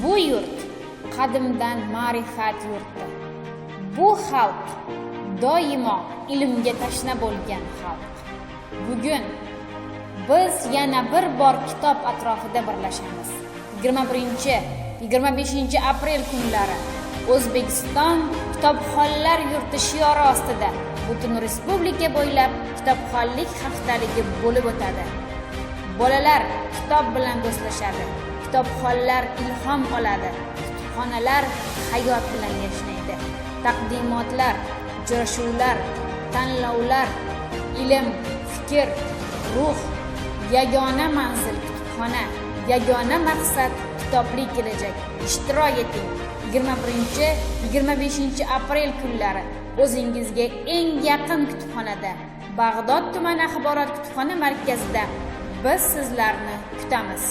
Bu yurt qadimdan ma'rifat yurti. Bu xalq doimo ilmga tashna bo'lgan xalq. Bugun biz yana bir bor kitob atrofida birlashamiz. 21-25 aprel kunlari O'zbekiston kitobxonlar yurti shiori ostida butun respublika bo'ylab kitobxonlik haftaligi bo'lib o'tadi. Bolalar kitob bilan do'stlashadi, kitobxonlar ilhom oladi, kutubxonalar hayot bilan yashnaydi. Taqdimotlar, uchrashuvlar, tanlovlar, ilm, fikr, ruh, yagona manzil kutubxona, yagona maqsad kitobli kelajak. Ishtirok eting. 21-25 aprel kunlari o'zingizga eng yaqin kutubxonada, Bag'dod tuman axborot kutubxona markazida biz sizlarni kutamiz.